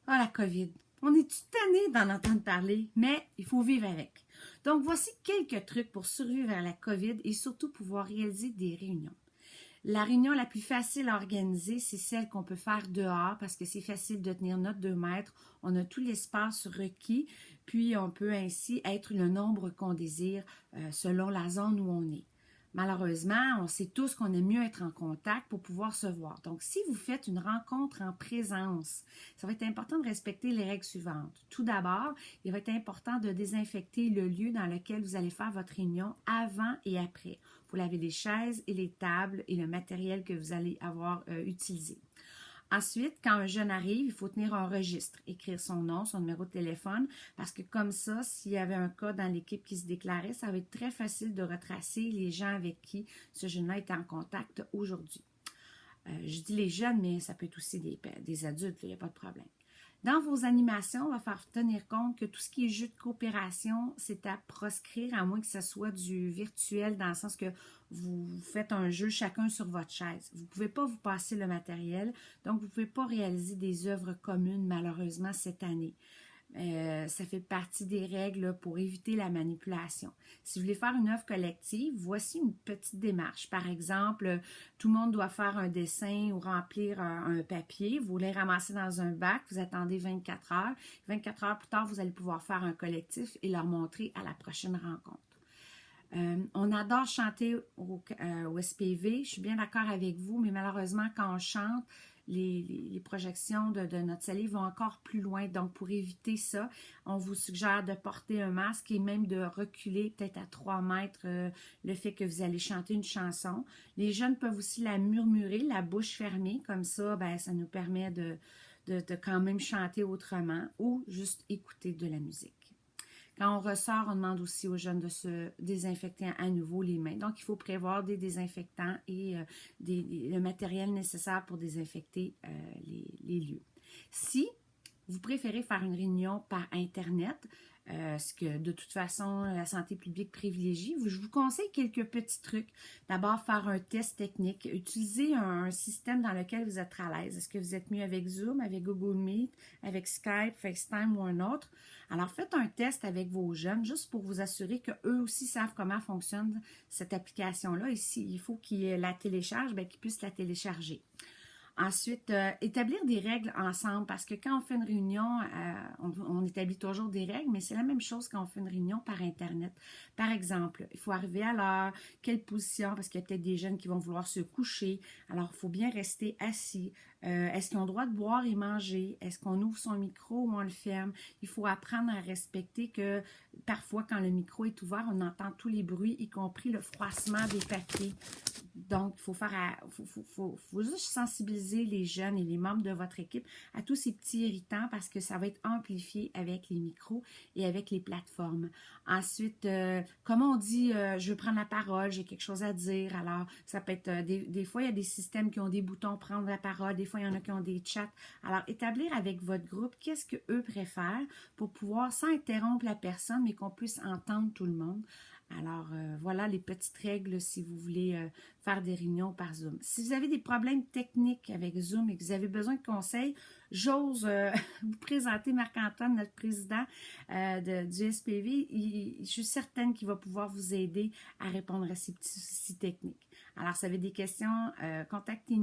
Ah, la COVID. On est tanné d'en entendre parler, mais il faut vivre avec. Donc, voici quelques trucs pour survivre à la COVID et surtout pouvoir réaliser des réunions. La réunion la plus facile à organiser, c'est celle qu'on peut faire dehors parce que c'est facile de tenir notre 2 mètres. On a tout l'espace requis, puis on peut ainsi être le nombre qu'on désire selon la zone où on est. Malheureusement, on sait tous qu'on aime mieux être en contact pour pouvoir se voir. Donc, si vous faites une rencontre en présence, ça va être important de respecter les règles suivantes. Tout d'abord, il va être important de désinfecter le lieu dans lequel vous allez faire votre réunion avant et après. Il faut laver les chaises et les tables et le matériel que vous allez avoir utilisé. Ensuite, quand un jeune arrive, il faut tenir un registre, écrire son nom, son numéro de téléphone, parce que comme ça, s'il y avait un cas dans l'équipe qui se déclarait, ça va être très facile de retracer les gens avec qui ce jeune-là était en contact aujourd'hui. Je dis les jeunes, mais ça peut être aussi des adultes, il n'y a pas de problème. Dans vos animations, on va faire tenir compte que tout ce qui est jeu de coopération, c'est à proscrire, à moins que ce soit du virtuel, dans le sens que vous faites un jeu chacun sur votre chaise. Vous ne pouvez pas vous passer le matériel, donc vous ne pouvez pas réaliser des œuvres communes, malheureusement, cette année. Ça fait partie des règles pour éviter la manipulation. Si vous voulez faire une œuvre collective, voici une petite démarche. Par exemple, tout le monde doit faire un dessin ou remplir un papier. Vous les ramassez dans un bac, vous attendez 24 heures. 24 heures plus tard, vous allez pouvoir faire un collectif et leur montrer à la prochaine rencontre. On adore chanter au SPV, je suis bien d'accord avec vous, mais malheureusement, quand on chante, les projections de notre salive vont encore plus loin. Donc, pour éviter ça, on vous suggère de porter un masque et même de reculer peut-être à 3 mètres le fait que vous allez chanter une chanson. Les jeunes peuvent aussi la murmurer, la bouche fermée, comme ça, ben, ça nous permet de quand même chanter autrement ou juste écouter de la musique. Quand on ressort, on demande aussi aux jeunes de se désinfecter à nouveau les mains. Donc, il faut prévoir des désinfectants et le matériel nécessaire pour désinfecter les lieux. Si vous préférez faire une réunion par Internet, ce que de toute façon la santé publique privilégie, je vous conseille quelques petits trucs. D'abord, faire un test technique. Utilisez un système dans lequel vous êtes à l'aise. Est-ce que vous êtes mieux avec Zoom, avec Google Meet, avec Skype, FaceTime ou un autre? Alors, faites un test avec vos jeunes juste pour vous assurer qu'eux aussi savent comment fonctionne cette application-là. Et s'il faut qu'ils la téléchargent, bien, qu'ils puissent la télécharger. Ensuite, établir des règles ensemble, parce que quand on fait une réunion, on établit toujours des règles, mais c'est la même chose quand on fait une réunion par Internet. Par exemple, il faut arriver à l'heure, quelle position, parce qu'il y a peut-être des jeunes qui vont vouloir se coucher, alors il faut bien rester assis. Est-ce qu'ils ont le droit de boire et manger? Est-ce qu'on ouvre son micro ou on le ferme? Il faut apprendre à respecter que parfois, quand le micro est ouvert, on entend tous les bruits, y compris le froissement des papiers. Donc, il faut juste sensibiliser les jeunes et les membres de votre équipe à tous ces petits irritants parce que ça va être amplifié avec les micros et avec les plateformes. Ensuite, comment on dit je veux prendre la parole, j'ai quelque chose à dire. Alors, ça peut être des fois, il y a des systèmes qui ont des boutons prendre la parole, des fois, il y en a qui ont des chats. Alors, établir avec votre groupe qu'est-ce qu'eux préfèrent pour pouvoir, sans interrompre la personne, mais qu'on puisse entendre tout le monde. Alors, voilà les petites règles si vous voulez faire des réunions par Zoom. Si vous avez des problèmes techniques avec Zoom et que vous avez besoin de conseils, j'ose vous présenter Marc-Antoine, notre président du SPV. Je suis certaine qu'il va pouvoir vous aider à répondre à ces petits soucis techniques. Alors, si vous avez des questions, contactez-nous.